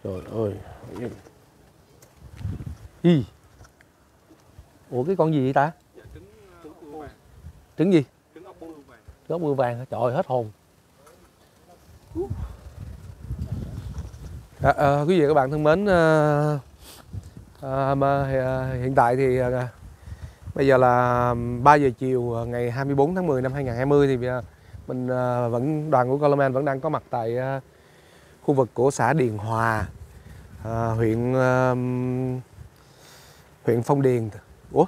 Trời ơi. Gì? Ủa cái con gì vậy ta? Dạ, trứng bươu vàng. Trứng gì? Trứng ốc bươu vàng. Trứng ốc bươu vàng hả? Trời ơi, hết hồn. Quý vị các bạn thân mến, hiện tại thì bây giờ là 3 giờ chiều ngày 24 tháng 10 năm 2020 thì mình đoàn của Coleman vẫn đang có mặt tại khu vực của xã Điền Hòa, huyện Phong Điền. Ủa?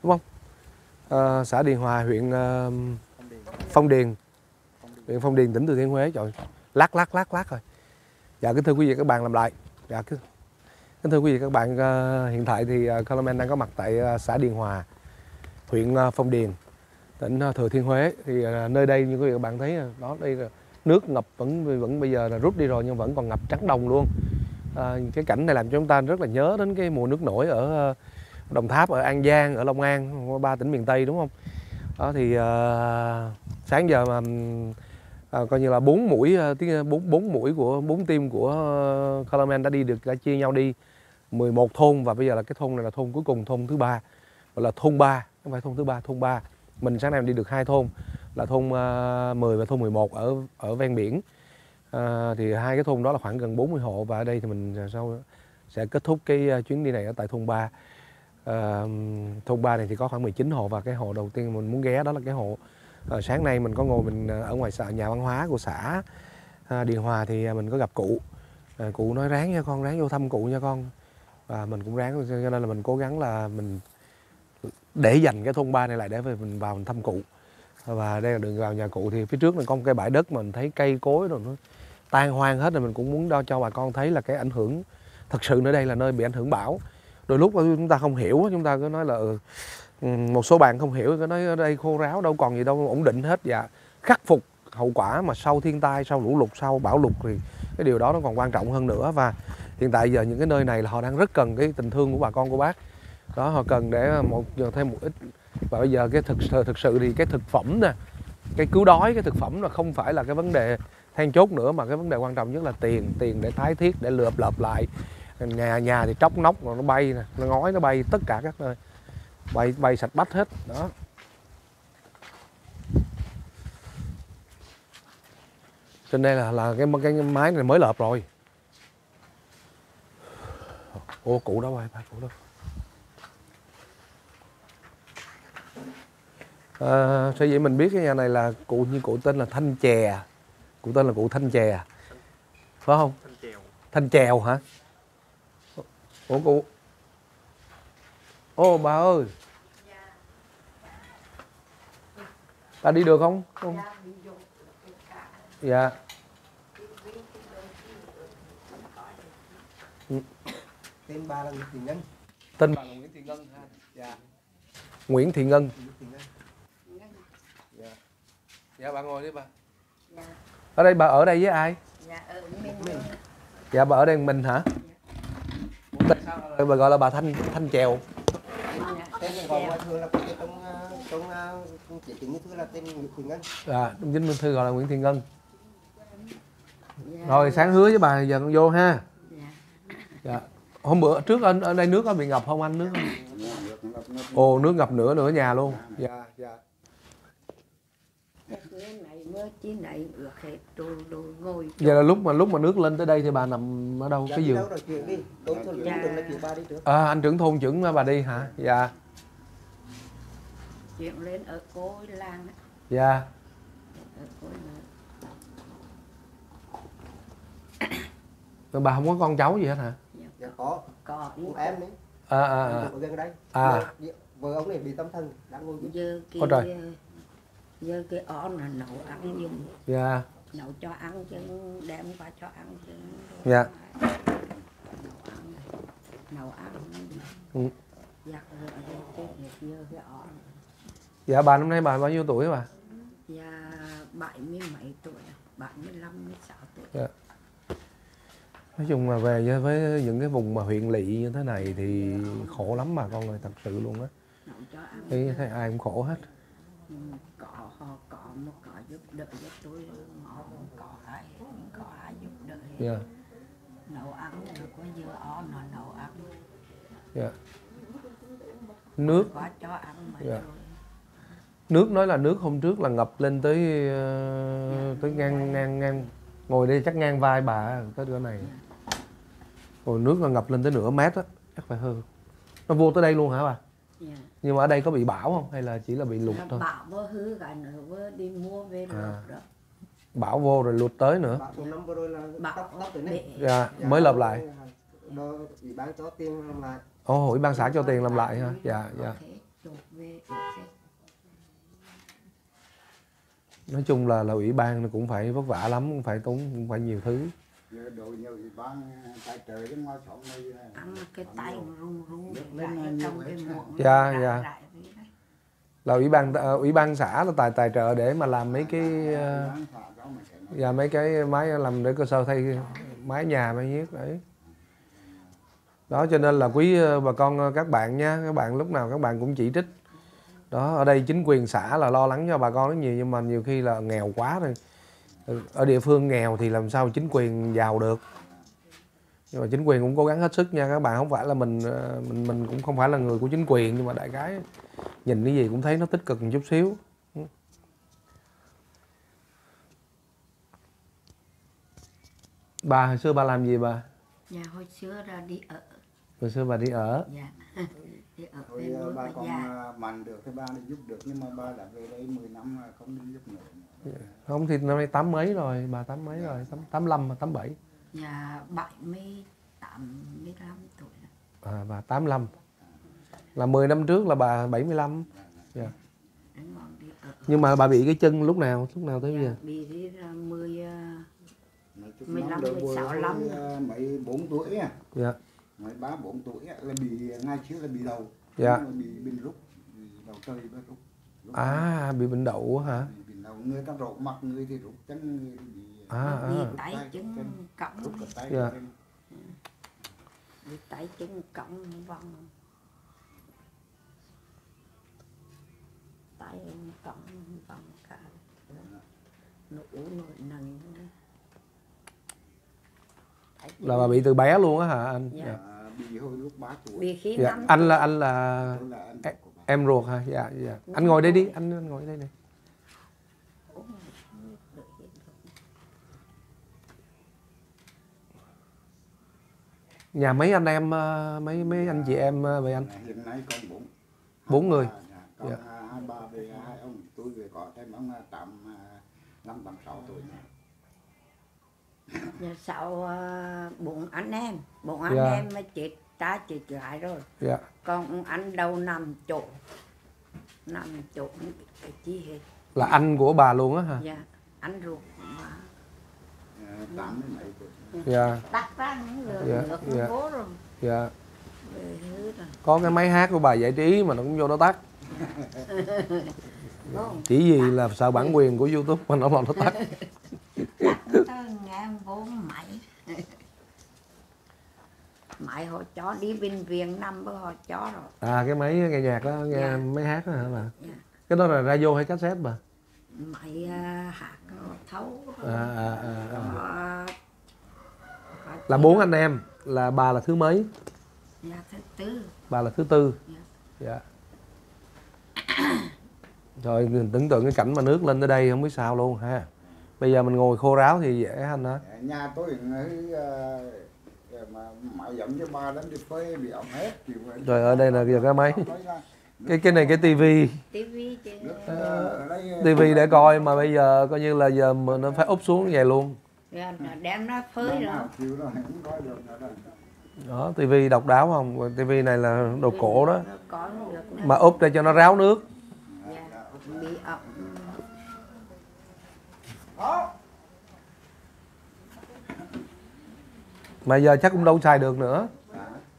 Đúng không? Xã Điền Hòa, huyện Phong Điền, tỉnh Thừa Thiên Huế. Trời, lát rồi. Dạ kính thưa quý vị các bạn, làm lại. Dạ kính thưa quý vị các bạn, hiện tại thì Coleman đang có mặt tại xã Điền Hòa, huyện Phong Điền, tỉnh Thừa Thiên Huế. Thì nơi đây như quý vị các bạn thấy đó, đây là nước ngập vẫn bây giờ là rút đi rồi nhưng vẫn còn ngập trắng đồng luôn. Cái cảnh này làm cho chúng ta rất là nhớ đến cái mùa nước nổi ở Đồng Tháp, ở An Giang, ở Long An, 3 tỉnh miền Tây đúng không? Đó thì sáng giờ mà coi như là 4 mũi của 4 team của Coleman đã chia nhau đi 11 thôn, và bây giờ là cái thôn này là thôn cuối cùng, thôn thứ 3, gọi là thôn 3, không phải thôn thứ 3, thôn 3. Mình sáng nay mình đi được 2 thôn là thôn 10 và thôn 11 ở ven biển. Thì 2 cái thôn đó là khoảng gần 40 hộ, và ở đây thì mình sau sẽ kết thúc cái chuyến đi này ở tại thôn 3. Thôn 3 này thì có khoảng 19 hộ, và cái hộ đầu tiên mình muốn ghé đó là cái hộ sáng nay mình có ngồi mình ở ngoài nhà văn hóa của xã Điền Hòa thì mình có gặp cụ. Cụ nói ráng nha con, ráng vô thăm cụ nha con, và mình cũng ráng, cho nên là mình cố gắng là mình để dành cái thôn 3 này lại để mình vào mình thăm cụ. Và đây là đường vào nhà cụ, thì phía trước là có một cái bãi đất mà mình thấy cây cối rồi nó tan hoang hết rồi, mình cũng muốn cho bà con thấy là cái ảnh hưởng thật sự nơi đây là nơi bị ảnh hưởng bão. Đôi lúc chúng ta không hiểu, chúng ta cứ nói là một số bạn không hiểu, cứ nói ở đây khô ráo đâu còn gì đâu, ổn định hết. Và khắc phục hậu quả mà sau thiên tai, sau lũ lụt, sau bão lụt thì cái điều đó nó còn quan trọng hơn nữa. Và hiện tại giờ những cái nơi này là họ đang rất cần cái tình thương của bà con của bác đó, họ cần để thêm một ít. Và bây giờ cái thực sự thì cái thực phẩm nè, cái cứu đói, cái thực phẩm là không phải là cái vấn đề then chốt nữa, mà cái vấn đề quan trọng nhất là tiền để tái thiết, để lợp lại nhà thì tróc nóc rồi nó bay nè, nó ngói nó bay tất cả các nơi, bay sạch bách hết đó. Trên đây là cái mái này mới lợp rồi. Ô cụ đó, ba cụ đó. Sao vậy mình biết cái nhà này là cụ tên là Thanh Chè. Cụ tên là cụ Thanh Chè, phải không? Thanh Chèo hả? Ủa cụ. Ô bà ơi. Bà đi được không? Dạ. Tên bà là Nguyễn Thị Ngân. Tên bà là Nguyễn Thị Ngân ha. Dạ. Nguyễn Thị Ngân. Dạ. Dạ bà ngồi đi bà. Dạ. Ở đây bà ở đây với ai? Dạ ở mình. Dạ bà ở đây mình hả? Tại sao bà gọi là bà Thanh Chèo? Tên gọi mọi thường là trong chỉ chính thư là tên Nguyễn Thị Ngân. Trong chính thư gọi là Nguyễn Thị Ngân. Rồi sáng hứa với bà giờ con vô ha. Dạ. Hôm bữa trước ở đây nước có bị ngập không anh? Nước không? Ồ, nước ngập nửa nhà luôn. Dạ, dạ. Vậy là lúc mà nước lên tới đây thì bà nằm ở đâu? Cái giường? Anh trưởng thôn trưởng bà đi hả? Dạ. Chuyển lên ở Cối Làng. Dạ. Ở Cối Làng. Rồi bà không có con cháu gì hết hả? Dạ có em đấy. Ở gần đây. Vợ ông này bị tâm thần đang ngồi giờ cái on là nấu ăn dùng. Dạ. Nấu cho ăn chứ đem qua cho ăn chứ. Dạ. Nấu ăn. Giặt rửa cái giờ cái on. Dạ bà năm nay bà bao nhiêu tuổi bà? Dạ 70 mấy tuổi, 75 16 tuổi. Dạ. Nói chung là về với những cái vùng mà huyện lỵ như thế này thì khổ lắm bà con ơi, thật sự luôn á. Thấy ai cũng khổ hết. Họ có giúp đỡ giúp tôi, họ có ai giúp đỡ. Yeah. nấu ăn rồi có dưa ó nó nấu ăn. Dạ. Nước. Có cho ăn mà Dạ. rồi. Nước nói là nước hôm trước là ngập lên tới tới ngang ngồi đây chắc ngang vai bà tới cửa này. Rồi nước là ngập lên tới nửa mét á, chắc phải hơn. Nó vô tới đây luôn hả bà? Dạ. Nhưng mà ở đây có bị bão không hay là chỉ là bị lụt Nó thôi? bảo vô hư cái nữa vô đi mua về lột đó. Bão vô rồi lụt tới nữa. Bão năm vừa rồi là Bảo tóc tới này. Dạ, mới lập lại. Đó, ủy ban cho tiền làm lại. Ồ, ủy ban xã cho tiền làm lại hả? Dạ, dạ. Nói chung là ủy ban nó cũng phải vất vả lắm, cũng phải tốn cũng phải nhiều thứ. Đội nhiều ủy ban tài trợ chứ ngoài sống này ăn cái tay rung rung lên trong cái muỗng. Dạ, dạ. Là ủy ban xã là tài trợ để mà làm mấy cái và mấy cái máy làm để cơ sở thay mái nhà mấy nhiếc đấy. Đó cho nên là quý bà con các bạn nha, các bạn lúc nào các bạn cũng chỉ trích. Đó, ở đây chính quyền xã là lo lắng cho bà con rất nhiều nhưng mà nhiều khi là nghèo quá rồi. Ở địa phương nghèo thì làm sao chính quyền giàu được. Nhưng mà chính quyền cũng cố gắng hết sức nha các bạn, không phải là mình cũng không phải là người của chính quyền nhưng mà đại khái nhìn cái gì cũng thấy nó tích cực một chút xíu. Bà hồi xưa bà làm gì bà? Dạ hồi xưa ra đi ở. Hồi xưa bà đi ở. Dạ. Đi ở thôi bên nuôi ba bà con già. mạnh được thì ba đi giúp được nhưng mà ba đã về đây 10 năm không đi giúp nữa. Không thì năm nay 8 mấy rồi, bà 8 mấy rồi, 85 87. Dạ 75 tuổi. À bà 85. Là 10 năm trước là bà 75. Dạ. Nhưng mà bà bị cái chân lúc nào tới bây giờ? Bị đi ra 15 16 năm 14 tuổi à. Dạ. 13 4 tuổi là bị ngay trước là bị đầu. Dạ. Bị bệnh rút, bị đầu trời bị rút. À bị bệnh đậu hả? Bị bệnh đầu, người ta rột mặt, người thì rút chân, người thì bị bị tay chân cõng. rút cả tay. Dạ. Bị tay chân cõng vòng. Tay cõng vòng cả. Nụ nổi nần. Là bà bị từ bé luôn á hả anh? Dạ. Dạ. Bị hồi lúc 3 tuổi. Bị khi Dạ. năm Anh là Tôi là anh của bà. em ruột hả? Dạ dạ. Anh ngồi đây đi, anh ngồi đây này. Nhà mấy anh em mấy anh chị em vậy anh? Hiện nay còn 4 người. Còn Dạ. hai bà về hai ông, tôi về có thêm ông 85-86 tuổi. Nhà sau 4 anh em, 4 anh Dạ. em mà chết ta chết gái rồi. Dạ. Còn anh đâu nằm chỗ cái chi hết. Là anh của bà luôn á hả? Dạ, anh ruột mà 80 mấy tuổi. Dạ. tắt ra những người Dạ, nước dạ. nó bố rồi. Dạ. Về hư rồi. Có cái máy hát của bà giải trí mà nó cũng vô nó tắt. Không, Chỉ vì là sợ bản quyền của YouTube mà nó tắt. tao nghe vô máy. Máy họ cho đi bệnh viện nằm bữa họ cho rồi. À cái máy nghe nhạc đó, nghe Dạ. máy hát đó hả bà? Dạ. Cái đó là radio hay cassette bà? Máy hạt họ thấu rồi. À. Họ Là 4 anh em, là bà là thứ mấy? Dạ thứ tư. Bà là thứ tư. Dạ. Dạ. Rồi mình tưởng tượng cái cảnh mà nước lên tới đây không biết sao luôn ha. Bây giờ mình ngồi khô ráo thì dễ anh hả? Nhà tôi mà mãi giống như ba đến đi phơi bị ổng hết. Rồi ở đây là giờ cái máy. Cái này cái tivi. Tivi chứ. Tivi để coi mà bây giờ coi như là giờ mà nó phải úp xuống vậy luôn. Dạ, đem nó phơi rồi. Đó, tivi độc đáo không? Tivi này là đồ cổ đó. Có được nữa. Mà úp để cho nó ráo nước. Dạ, bị ẩm. Mà giờ chắc cũng đâu xài được nữa.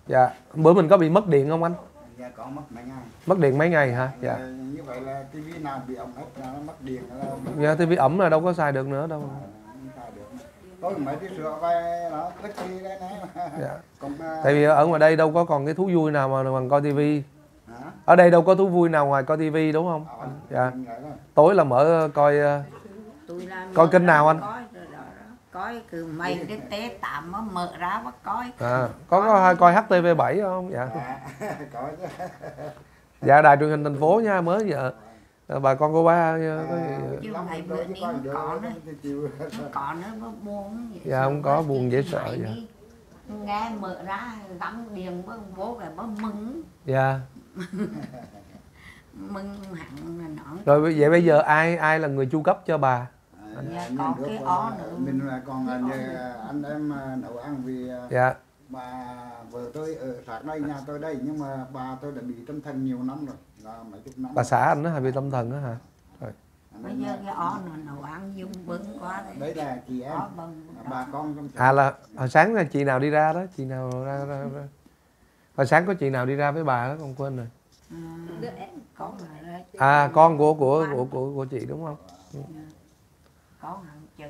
Dạ. Bữa mình có bị mất điện không anh? Dạ có mất mấy ngày. Mất điện mấy ngày hả? Dạ. Như vậy là tivi nào bị ổng hết là nó mất điện là Dạ tivi ẩm là đâu có xài được nữa đâu. tôi mấy cái sữa về nó thích đi đấy này mà. Dạ. Còn, Tại vì ở ngoài đây đâu có còn cái thú vui nào mà bằng coi tivi. hả? Ở đây đâu có thú vui nào ngoài coi tivi đúng không? Dạ. Tối là mở coi Tôi làm Coi kênh nào anh? coi rồi đó. coi cứ mày cái té tạm nó mở ra bắt coi. Có coi HTV7 không? Dạ. Có chứ. Dạ, đài truyền hình thành phố nha, mới giờ bà con cô ba Chứ mày bữa đi nó có nó buồn. dạ không có buồn dễ sợ dạ. Nghe mở ra gắm điện bố cái bố mừng. Dạ. Mừng hẳn là nó. Rồi vậy bây giờ ai là người chu cấp cho bà? Dạ, có cái ó nữa. Mình là còn anh em nấu ăn vì Dạ. bà vợ tôi ở sát đây, nhà tôi đây, nhưng mà bà tôi đã bị tâm thần nhiều năm rồi, là mấy chục năm. Bà xã anh đó hay bị tâm thần đó hả? Rồi. Bây giờ cái ó nó nấu ăn dùng bưng quá đấy. Đấy là chị em, bà con trong À là hồi sáng là chị nào đi ra đó, chị nào ra. Hồi sáng có chị nào đi ra với bà đó, con quên rồi. Con là À, con của chị đúng không? con hàng chữ.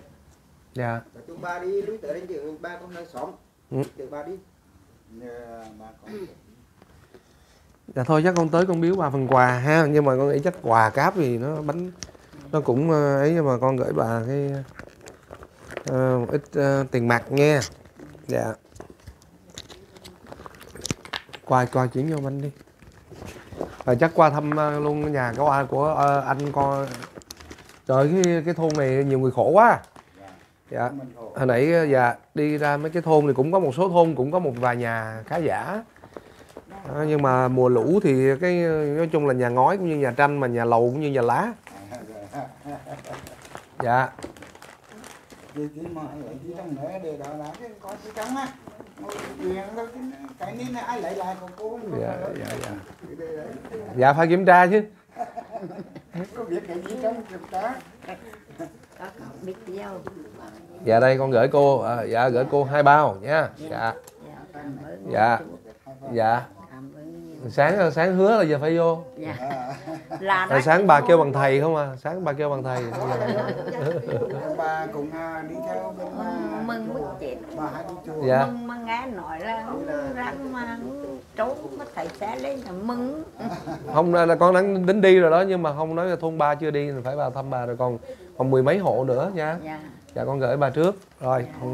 Dạ. Chúng ba đi lúc tới đến chữ ba con đang sống. Chữ ba đi. bà con. Dạ thôi chắc con tới con biếu bà phần quà ha, nhưng mà con nghĩ chắc quà cáp thì nó bánh nó cũng ấy, nhưng mà con gửi bà cái ít tiền mặt nha. Dạ. Qua chuyển vô bánh đi. Rồi chắc qua thăm luôn nhà của anh con. Trời, cái thôn này nhiều người khổ quá. Dạ. Hồi nãy dạ đi ra mấy cái thôn thì cũng có một số thôn cũng có một vài nhà khá giả. Nhưng mà mùa lũ thì cái nói chung là nhà ngói cũng như nhà tranh, mà nhà lầu cũng như nhà lá. Dạ. Chị mà lấy chị trong nữa để đó là cái có chị trong á. Cái ní này ai lấy lại của cô. Dạ. Dạ phải kiểm tra chứ. Có biết cái gì trong kiểm tra. Có biết dâu. Dạ đây con gửi cô, dạ gửi cô 2 bao nha. Dạ. Dạ. Dạ. Sáng hứa là giờ phải vô. Dạ. Rồi sáng bà kêu bằng thầy không à? Sáng bà kêu bằng thầy. Bà cũng đi theo bên Mừng mất chết. bà hay đi chùa. Dạ. Mừng mà nghe nói là răng mà trốn mất thầy sẽ lên là mừng. Không là con đang tính đi rồi đó, nhưng mà không nói là thôn ba chưa đi thì phải vào thăm bà, rồi còn mười mấy hộ nữa nha. Dạ. Dạ con gửi bà trước. Rồi còn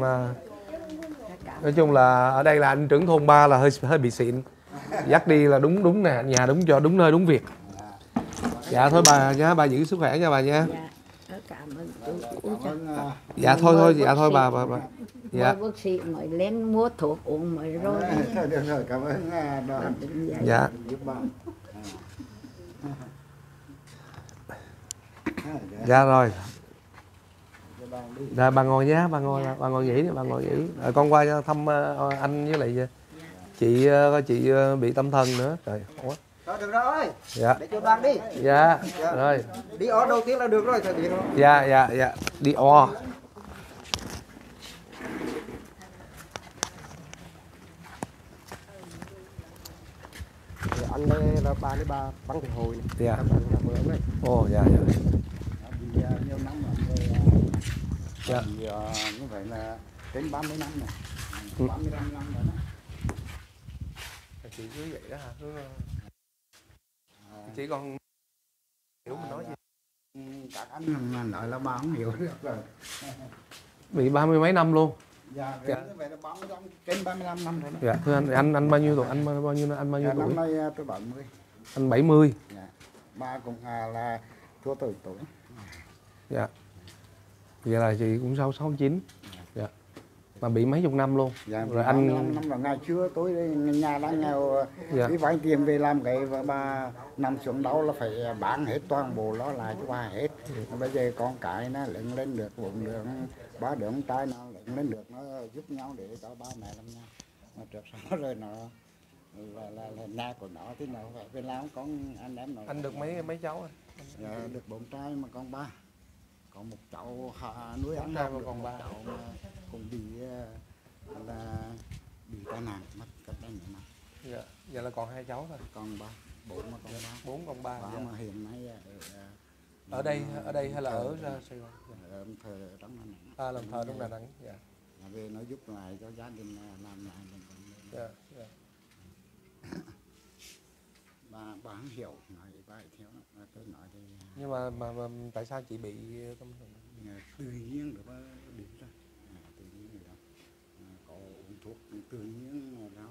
nói chung là ở đây là anh trưởng thôn 3 là hơi bị xịn. Dắt đi là đúng nè, nhà đúng cho đúng nơi đúng việc. Dạ thôi bà nha, bà giữ sức khỏe nha bà nha. Dạ. Cảm ơn chú. Dạ thôi dạ thôi bà. Dạ. Bác sĩ mới lên mua thuốc uống mới rồi. Thôi được rồi, cảm ơn đoàn. Dạ. Giúp bà. Dạ rồi. Dạ bà ngồi nhé, bà ngồi nghỉ đi, bà ngồi nghỉ. Rồi con qua thăm anh với lại chị bị tâm thần nữa. Trời ủa. Rồi được rồi. Dạ. Để cho đoàn đi. Dạ. Rồi. Đi ó đầu tiên là được rồi, thời điểm rồi. Dạ. Đi o. Anh đây là ba bắn thì hồi này. Dạ. Anh là mượn đấy. Ồ dạ. Bị nhiều năm rồi. Dạ. Như vậy là đến 30 năm rồi. 35 năm rồi đó. Chị cứ vậy đó hả? Chị còn hiểu mình nói gì? Các anh nói là bà không hiểu được rồi. Bị 30 mấy năm luôn. Dạ, như vậy là 35, trên 35 năm rồi đó. Dạ, thưa anh bao nhiêu tuổi? Anh bao nhiêu tuổi? Năm nay tôi 70. Anh 70. Dạ. Ba cũng là thua tuổi. Dạ. Vậy là chị cũng 69. Dạ. Mà bị mấy chục năm luôn. Dạ, rồi anh 35 năm là ngày xưa tôi nhà đang nghèo, dạ. đi vay tiền về làm cái và bà nằm xuống đâu là phải bán hết toàn bộ đó lại cho bà hết. Bây giờ con cái nó lớn lên được, vụng được, ba đứa con trai nó lớn lên được, nó giúp nhau để cho ba mẹ làm nhau. Mà trước sau rồi nó là nhà của nó thì nó phải về làm con anh em nó. Anh được mấy cháu rồi? Dạ, được 4 trai mà con 3. Còn một cháu nuôi ăn trai mà còn 3. Cháu mà cũng bị tai nạn mất cách đây nhiều năm. Dạ. Vậy là còn 2 cháu thôi. Con 3, 4 mà con 3. 4 con 3. Ba Dạ. mà hiện nay Ở đây hay là ở ra Sài Gòn? ở thờ trong Đà Nẵng. À, làm thờ trong Đà Nẵng. Dạ. Về nó giúp lại cho gia đình làm lại mình. Dạ. Dạ. Bà không hiểu nói vậy thiếu tôi nói thì Nhưng mà tại sao chị bị tâm thần? tự nhiên được đi ra. tự nhiên nó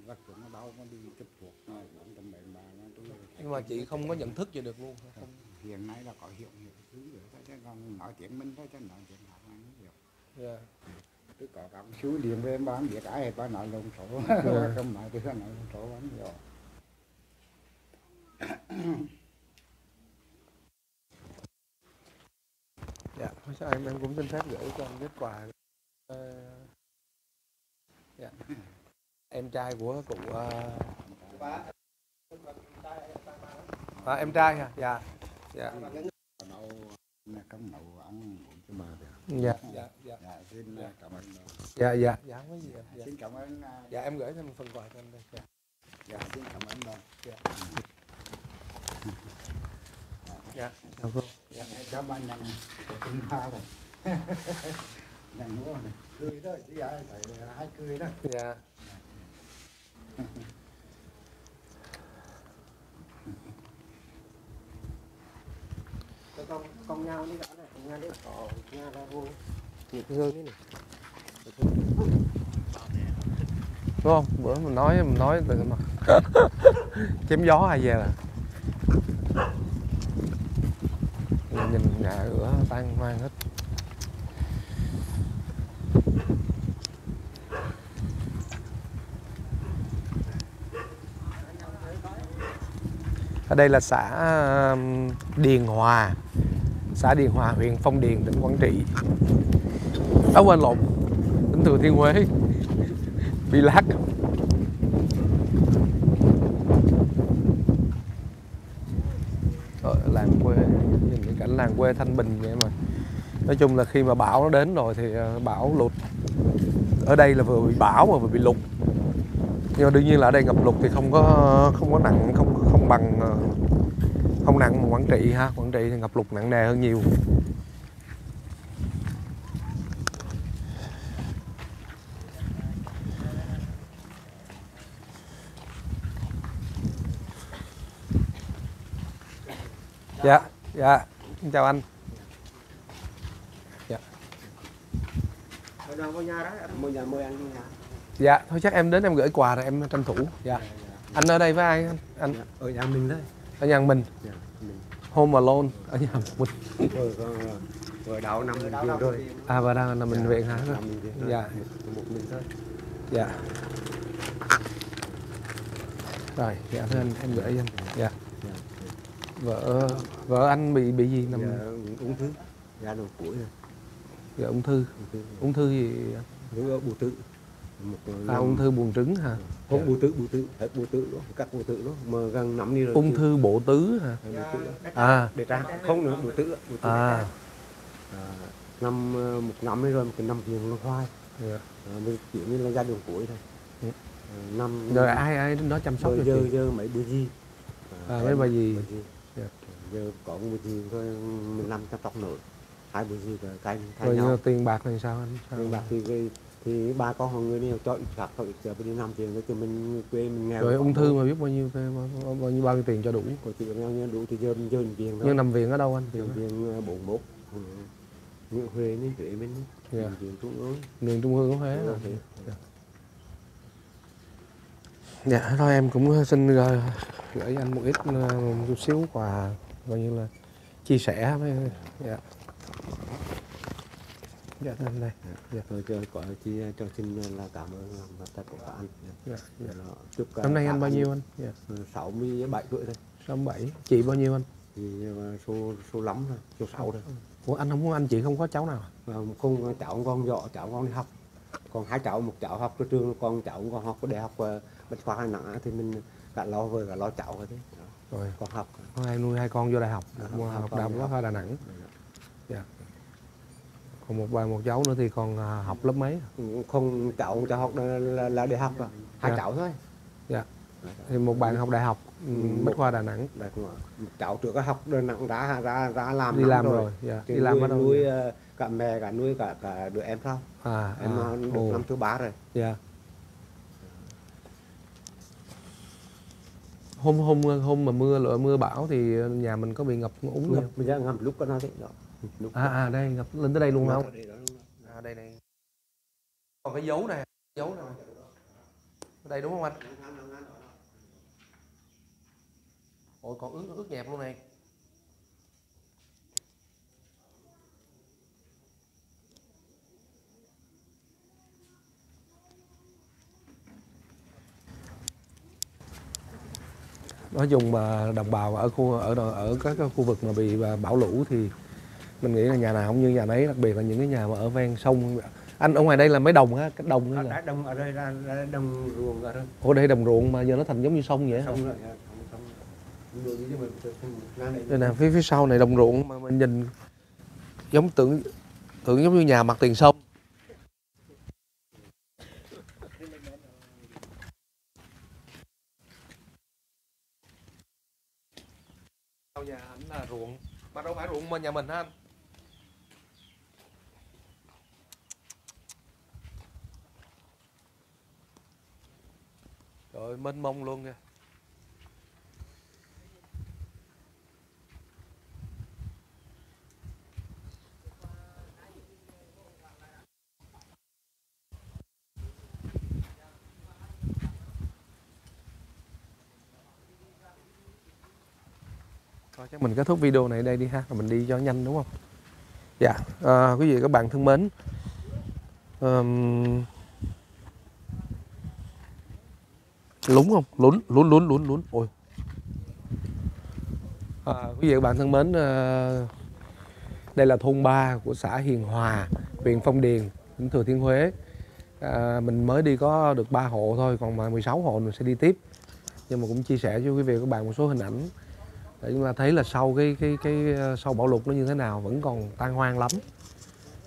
vật dụng nó đau nó đi chụp thuốc nó cũng tầm bệnh mà nó Nhưng mà chị không có nhận thức gì được luôn không? hiện nay là có hiệu thứ rồi chứ còn nói tiếng mình thôi chứ nói tiếng học anh hiểu. Dạ. Tôi có các chú điện về bán biết ai bán nói lông số không nói tôi nói lông số bán hiểu. Dạ, thôi sao em cũng xin phép gửi cho anh kết quà. Dạ. Em trai của cụ em trai hả? Dạ. Dạ. Nấu cắm nấu ăn cho bà được. Dạ. Dạ. Dạ. Dạ xin cảm ơn. Dạ. Dạ. Dạ không có gì. Dạ. Xin cảm ơn. Dạ em gửi thêm một phần quà cho anh đây. Dạ. Dạ xin cảm ơn bà. Dạ. Dạ. Chào cô. Dạ cho bà nhận tin ba rồi. Nhận mua này. Cười đó chứ ai phải hai cười đó. Dạ. con nhau đi đó này, con nhau đấy có nhau ra vô nhiệt hương đấy này. Đúng không? Bữa mình nói từ mà chém gió ai về là nhìn nhà cửa tan hoang hết. Ở đây là xã Điền Hòa, xã Điền Hòa, huyện Phong Điền, tỉnh Quảng Trị. Quên lộn, tỉnh Thừa Thiên Huế. Bị lát. Làng quê, nhìn cái cảnh làng quê thanh bình vậy mà. Nói chung là khi mà bão nó đến rồi thì bão lụt. Ở đây là vừa bị bão mà vừa bị lụt. Nhưng mà đương nhiên là ở đây ngập lụt thì không có nặng, không bằng, không nặng bằng Quảng Trị ha. Quảng Trị thì ngập lụt nặng nề hơn nhiều. Dạ, dạ, xin chào anh. Dạ. Ở đâu có nhà đó, mua nhà mời ăn nhà. Dạ, thôi chắc em đến em gửi quà rồi em tranh thủ. Dạ. Anh ở đây với ai anh? Dạ, ở nhà mình đấy. Ở nhà mình. Dạ, mình. Home Alone ở nhà mình. Vừa đậu năm mình viện rồi. À và đang là mình viện hả? Dạ. Một mình thôi. Dạ. Rồi, dạ thưa anh, em gửi anh. Dạ. Vợ anh bị gì nằm? Dạ, ung thư. Dạ đầu cuối rồi. Dạ, ung thư. Ung thư gì? Bù tử. Ung thư buồng trứng hả? Không, bù tử, hết bù tử đó, cắt bù tử đó, mà gần 5 đi rồi. Ung thư bộ tứ hả? À, Để ra, không nữa, bù tử. à, Một năm đi rồi, một cái năm viện nó khoai. dạ. Mình chỉ như là gia đình cuối thôi. Ừ. Năm Rồi ai đến đó chăm sóc cho chị? giờ mấy bữa gì? Mấy bà gì? Dạ. Giờ có một bữa gì thôi, mình làm chăm sóc nữa. Hai bữa gì cái thay Rồi nhau. tiền bạc này sao anh? Sao? Tiền bạc thì ba con họ người nhiều cho sạc thôi, giờ đi 5 tiền thôi, chứ mình quê mình nghèo. Rồi ung thư mà biết bao nhiêu tiền cho đủ? Có chịu nhau đủ thì giờ mình viện thôi. Nhưng nằm viện ở đâu anh? Viện 41 Nguyễn Huệ ní Huế mình. Dạ. Viện Trung ương. Miền Trung ương của Huế. Dạ, thôi em cũng xin gửi anh một ít, một chút xíu quà coi như là chia sẻ với. Dạ. Dạ thưa anh đây. Dạ. Thôi có chi cho xin là cảm ơn mặt tay của anh. Dạ. Dạ. Chúc Năm nay anh bao nhiêu anh? Dạ. 67 tuổi thôi. 67. Chị bao nhiêu anh? Thì số lắm thôi, số 6 thôi. Ủa anh chị không có cháu nào? Không, cháu con dọ, cháu con đi học. Còn hai cháu, một cháu học ở trường, con cháu con học ở đại học Bách khoa Đà Nẵng thì mình cả lo vợ cả lo cháu rồi thế. Rồi Con học. hai nuôi hai con vô đại học, học đại học con Bách khoa Đà Nẵng. Dạ. Còn một cháu nữa thì còn học lớp mấy? Không, cháu học là đại học rồi. Hai Dạ. cháu thôi. Dạ. Thì một bạn học đại học Bách khoa Đà Nẵng. Cháu trước học Đà Nẵng ra làm Đi làm rồi. Dạ. Đi làm ở đâu? Nuôi cả mẹ cả nuôi cả đứa em sau. Em được năm thứ 3 rồi. Dạ. Hôm mà mưa bão thì nhà mình có bị ngập úng Ngập, không? bây giờ ngập lúc có nói thế đó. Đây ngập lên tới đây luôn không? Đây đó. Đây này. Còn cái dấu này. Ở đây đúng không anh? Ôi còn ướt ướt nhẹp luôn này. Nói chung mà đồng bào ở các cái khu vực mà bị bão lũ thì mình nghĩ là nhà nào cũng như nhà nấy, đặc biệt là những cái nhà mà ở ven sông. Anh ở ngoài đây là mấy đồng á, cái đồng Đã đồng ở đây là đồng ruộng ở đây. Ủa đây đồng ruộng mà giờ nó thành giống như sông vậy hả? Xong rồi, Đây nè, phía sau này đồng ruộng mà mình nhìn giống tưởng giống như nhà mặt tiền sông. Nhà anh là ruộng mà đâu phải ruộng mà nhà mình hả anh? Trời ơi, mênh mông luôn kìa. Thôi chắc mình kết thúc video này đây đi ha, rồi mình đi cho nhanh đúng không? Dạ, quý vị các bạn thân mến, lún không? Lún. Ôi. Quý vị các bạn thân mến, đây là thôn 3 của xã Hiền Hòa, huyện Phong Điền, tỉnh Thừa Thiên Huế. Mình mới đi có được 3 hộ thôi, còn mà 16 hộ mình sẽ đi tiếp. Nhưng mà cũng chia sẻ cho quý vị các bạn một số hình ảnh để chúng ta thấy là sau sau bão lụt nó như thế nào, vẫn còn tan hoang lắm.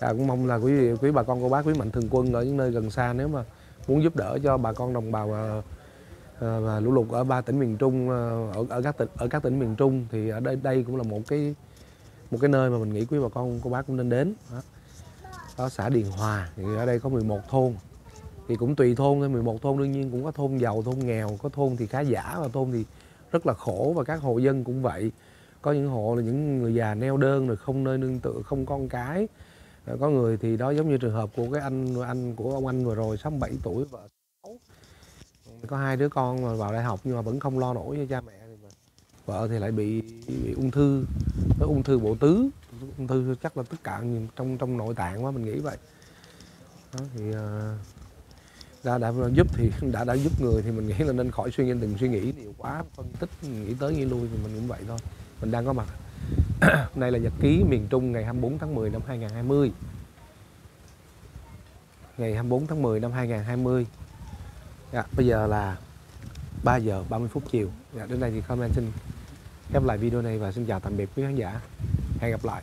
Cũng mong là quý bà con cô bác, quý mạnh thường quân ở những nơi gần xa, nếu mà muốn giúp đỡ cho bà con đồng bào và lũ lụt ở 3 tỉnh miền Trung, ở các tỉnh miền Trung, thì ở đây cũng là một cái nơi mà mình nghĩ quý bà con cô bác cũng nên đến. Đó, xã Điền Hòa thì ở đây có 11 thôn, thì cũng tùy thôn thôi. 11 thôn đương nhiên cũng có thôn giàu, thôn nghèo, có thôn thì khá giả và thôn thì rất là khổ, và các hộ dân cũng vậy. Có những hộ là những người già neo đơn rồi, không nơi nương tựa, không con cái. Có người thì đó giống như trường hợp của cái anh của ông anh vừa rồi, 67 tuổi, vợ 6, có 2 đứa con mà vào đại học nhưng mà vẫn không lo nổi cho cha mẹ. Vợ thì lại bị ung thư, ung thư bộ tứ, ung thư chắc là tất cả trong nội tạng quá, mình nghĩ vậy. Đó, thì đã giúp thì đã giúp người thì mình nghĩ là nên khỏi đừng suy nghĩ nhiều quá, phân tích nghĩ tới nghĩ lui, thì mình cũng vậy thôi. Mình đang có mặt hôm nay là nhật ký miền Trung ngày 24 tháng 10 năm 2020. Ngày 24 tháng 10 năm 2020. Bây giờ là 3 giờ 30 phút chiều. Đến đây thì comment xin khép lại video này và xin chào tạm biệt quý khán giả. Hẹn gặp lại.